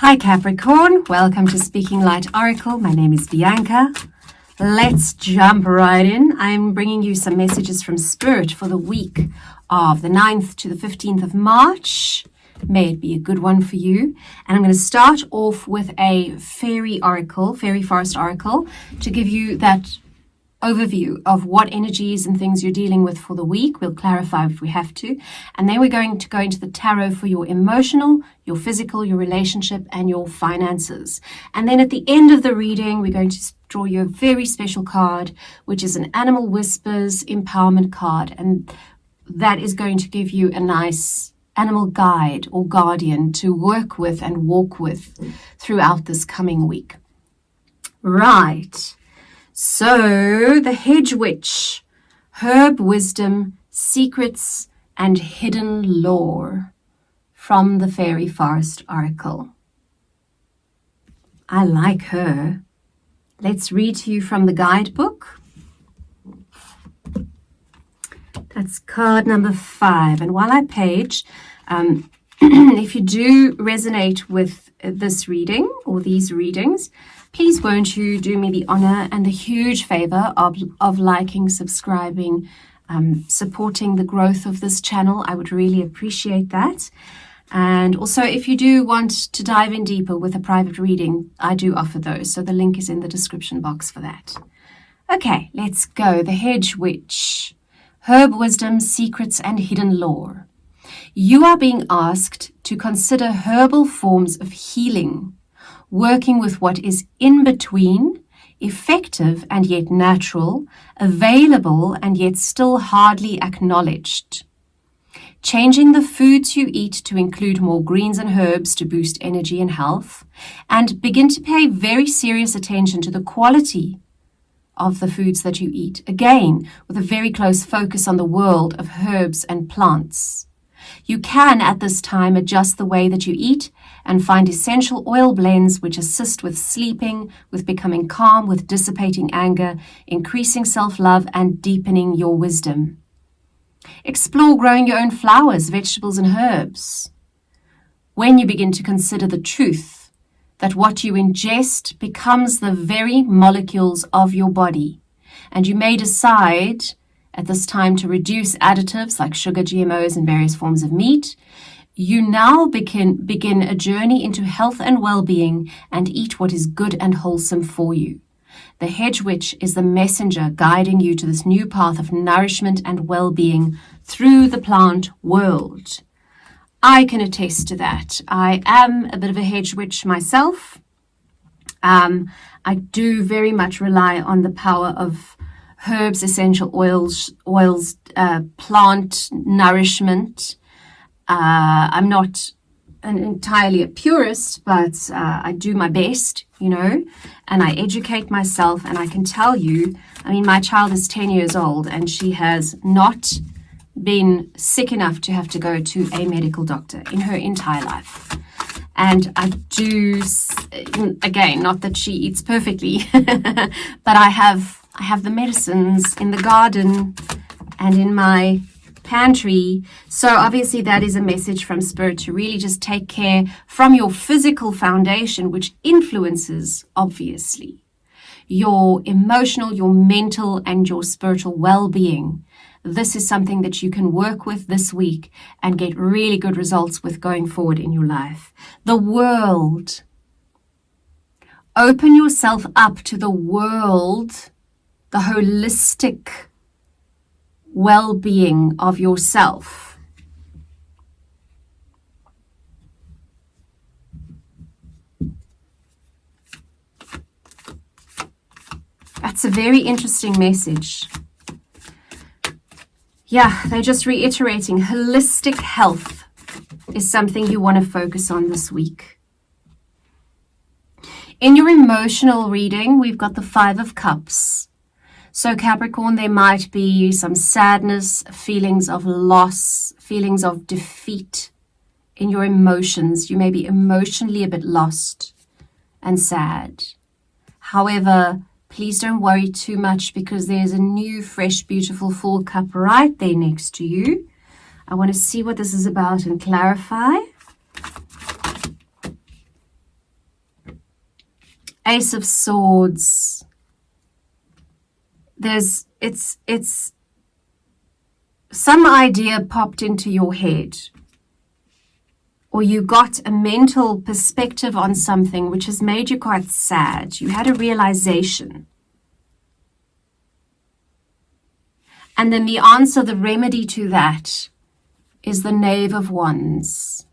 Hi Capricorn, welcome to Speaking Light Oracle. My name is Bianca. Let's jump right in. I'm bringing you some messages from Spirit for the week of the 9th to the 15th of March. May it be a good one for you. And I'm going to start off with a fairy oracle, fairy forest oracle, to give you that overview of what energies and things you're dealing with for the week. We'll clarify if we have to. And then we're going to go into the tarot for your emotional, your physical, your relationship, and your finances. And then at the end of the reading, we're going to draw you a very special card, which is an Animal Whispers empowerment card. And that is going to give you a nice animal guide or guardian to work with and walk with throughout this coming week. Right. So, the Hedge Witch, Herb Wisdom, Secrets, and Hidden Lore from the Fairy Forest Oracle. I like her. Let's read to you from the guidebook. That's card number 5. And while I page, if you do resonate with this reading or these readings, please won't you do me the honor and the huge favor of liking, subscribing, supporting the growth of this channel. I would really appreciate that. And also, if you do want to dive in deeper with a private reading, I do offer those. So the link is in the description box for that. Okay, let's go. The Hedge Witch. Herb Wisdom, Secrets, and Hidden Lore. You are being asked to consider herbal forms of healing, working with what is in between, effective and yet natural, available and yet still hardly acknowledged. Changing the foods you eat to include more greens and herbs to boost energy and health, and begin to pay very serious attention to the quality of the foods that you eat, again, with a very close focus on the world of herbs and plants. You can, at this time, adjust the way that you eat and find essential oil blends which assist with sleeping, with becoming calm, with dissipating anger, increasing self-love, and deepening your wisdom. Explore growing your own flowers, vegetables, and herbs. When you begin to consider the truth that what you ingest becomes the very molecules of your body, and you may decide at this time to reduce additives like sugar, GMOs, and various forms of meat, you now begin a journey into health and well-being and eat what is good and wholesome for you. The Hedge Witch is the messenger guiding you to this new path of nourishment and well-being through the plant world. I can attest to that. I am a bit of a hedge witch myself. I do very much rely on the power of herbs, essential oils, plant nourishment. I'm not entirely a purist, but I do my best, and I educate myself. And I can tell you, my child is 10 years old and she has not been sick enough to have to go to a medical doctor in her entire life. And I do, again, not that she eats perfectly, but I have the medicines in the garden and in my pantry. So obviously that is a message from Spirit to really just take care from your physical foundation, which influences, obviously, your emotional, your mental, and your spiritual well-being. This is something that you can work with this week and get really good results with going forward in your life. The world. Open yourself up to the world, the holistic well-being of yourself. That's a very interesting message. Yeah, they're just reiterating holistic health is something you want to focus on this week. In your emotional reading, we've got the 5 of Cups. So Capricorn, there might be some sadness, feelings of loss, feelings of defeat in your emotions. You may be emotionally a bit lost and sad. However, please don't worry too much because there's a new, fresh, beautiful full cup right there next to you. I want to see what this is about and clarify. Ace of Swords. It's some idea popped into your head, or you got a mental perspective on something which has made you quite sad. You had a realization. And then the answer, the remedy to that is the Knave of Wands,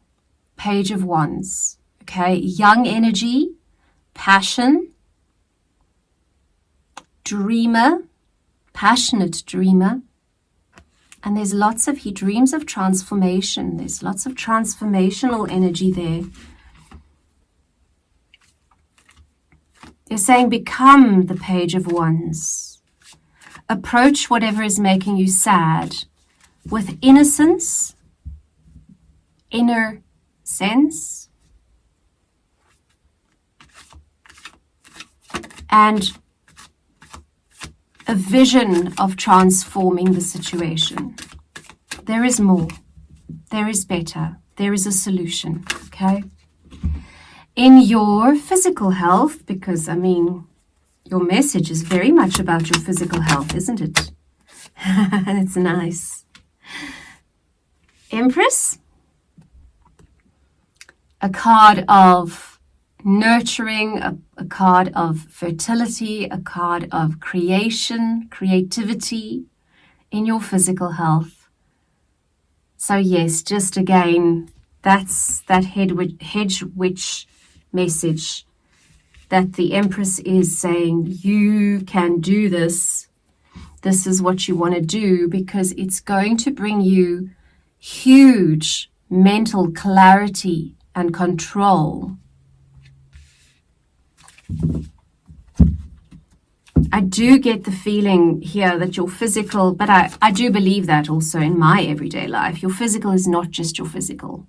Page of Wands. Okay, young energy, passion, dreamer, passionate dreamer. And there's lots of, he dreams of transformation. There's lots of transformational energy there. They're saying become the Page of Wands. Approach whatever is making you sad with innocence, inner sense, and a vision of transforming the situation. There is more. There is better. There is a solution, okay? In your physical health, because, I mean, your message is very much about your physical health, isn't it? It's nice. Empress, a card of nurturing, a card of fertility, a card of creation, creativity in your physical health. So yes, just again, that's that hedge witch message that the Empress is saying, you can do this. This is what you want to do, because it's going to bring you huge mental clarity and control. I do get the feeling here that your physical, but I do believe that also in my everyday life, your physical is not just your physical.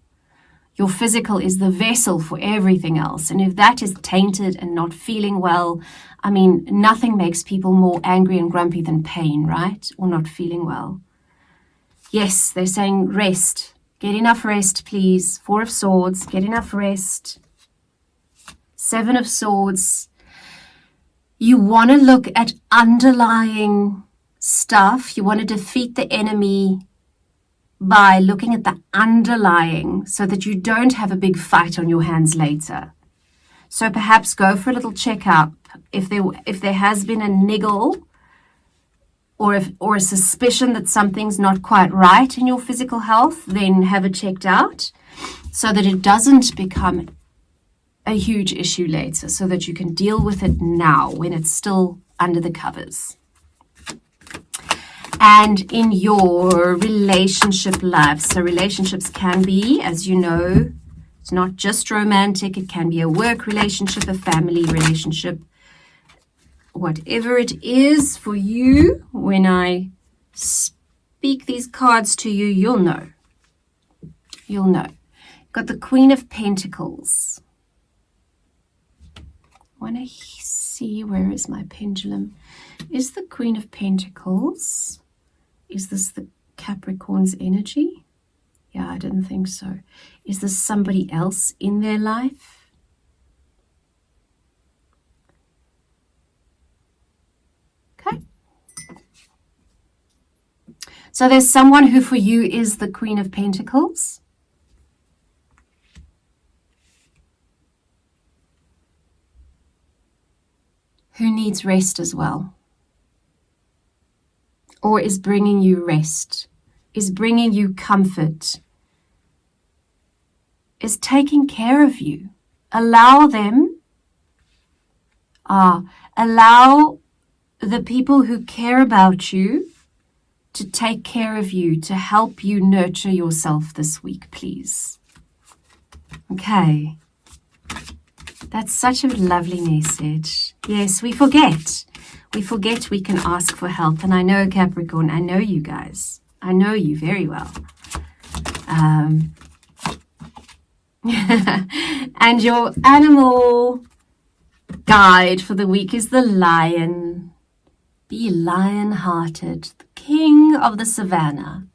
Your physical is the vessel for everything else. And if that is tainted and not feeling well, I mean, nothing makes people more angry and grumpy than pain, right? Or not feeling well. Yes, they're saying rest. Get enough rest, please. 4 of Swords, get enough rest. 7 of Swords. You want to look at underlying stuff. You want to defeat the enemy by looking at the underlying so that you don't have a big fight on your hands later. So perhaps go for a little checkup if there has been a niggle or a suspicion that something's not quite right in your physical health, then have it checked out so that it doesn't become a huge issue later, so that you can deal with it now when it's still under the covers. And in your relationship life, so relationships can be, as you know, it's not just romantic, it can be a work relationship, a family relationship, whatever it is for you. When I speak these cards to you, you'll know. You'll know. Got the Queen of Pentacles. I want to see, where is my pendulum? Is the Queen of Pentacles, is this the Capricorn's energy? Yeah, I didn't think so. Is this somebody else in their life? Okay. So there's someone who for you is the Queen of Pentacles. Who needs rest as well, or is bringing you rest, is bringing you comfort, is taking care of you. Allow them, allow the people who care about you to take care of you, to help you nurture yourself this week, please. Okay. That's such a lovely message. Yes, we forget. We forget we can ask for help. And I know, Capricorn, I know you guys. I know you very well. And your animal guide for the week is the lion. Be lion-hearted, the king of the savannah.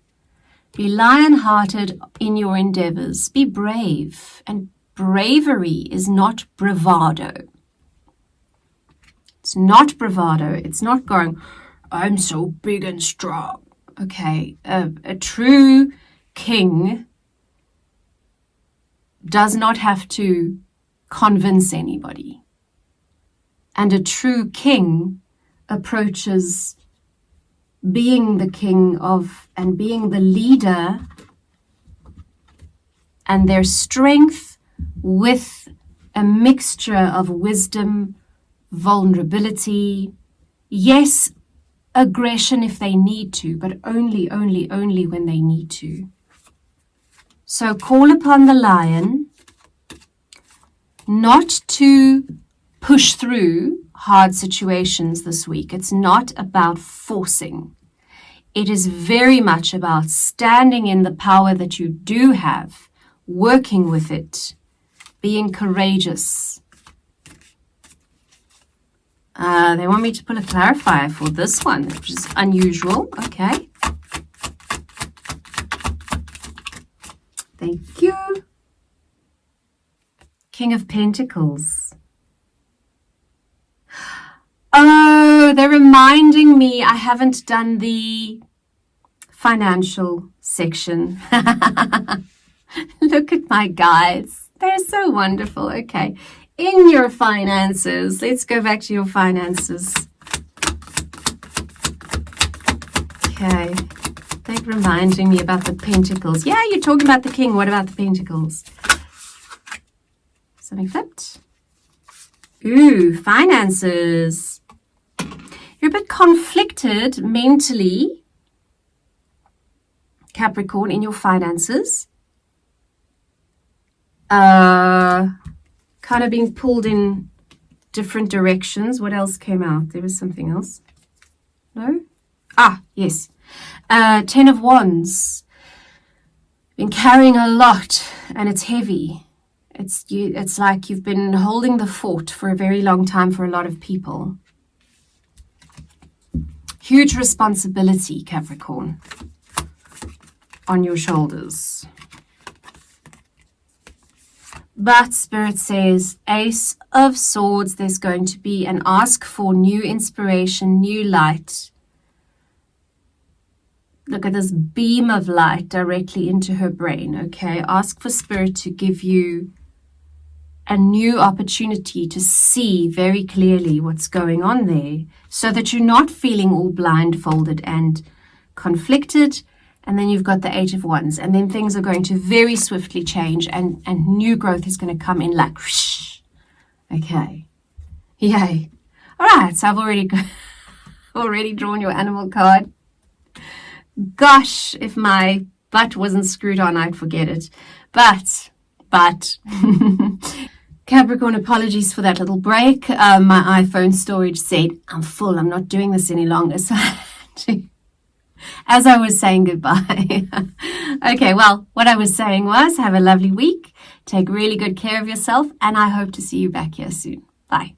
Be lion-hearted in your endeavors. Be brave. And bravery is not bravado. It's not bravado. It's not going, I'm so big and strong. Okay, a true king does not have to convince anybody. And a true king approaches being the king of and being the leader and their strength with a mixture of wisdom, vulnerability, yes, aggression if they need to, but only when they need to. So call upon the lion not to push through hard situations this week. It's not about forcing. It is very much about standing in the power that you do have, working with it, being courageous. They want me to pull a clarifier for this one, which is unusual. Okay. Thank you. King of Pentacles. Oh, they're reminding me I haven't done the financial section. Look at my guides. They're so wonderful. Okay. In your finances. Let's go back to your finances. Okay. They're reminding me about the pentacles. Yeah, you're talking about the king. What about the pentacles? Something flipped. Ooh, finances. You're a bit conflicted mentally, Capricorn, in your finances. Kind of being pulled in different directions. What else came out? There was something else. No? Ah, yes. 10 of Wands. Been carrying a lot and it's heavy. It's like you've been holding the fort for a very long time for a lot of people. Huge responsibility, Capricorn, on your shoulders. But Spirit says, Ace of Swords, there's going to be an ask for new inspiration, new light. Look at this beam of light directly into her brain, okay? Ask for Spirit to give you a new opportunity to see very clearly what's going on there so that you're not feeling all blindfolded and conflicted. And then you've got the 8 of Wands, and then things are going to very swiftly change and new growth is going to come in like, whoosh. Okay. Yay. All right. So I've already drawn your animal card. Gosh, if my butt wasn't screwed on, I'd forget it. But Capricorn, apologies for that little break. My iPhone storage said, I'm full. I'm not doing this any longer. So as I was saying goodbye. Okay, well, what I was saying was have a lovely week. Take really good care of yourself. And I hope to see you back here soon. Bye.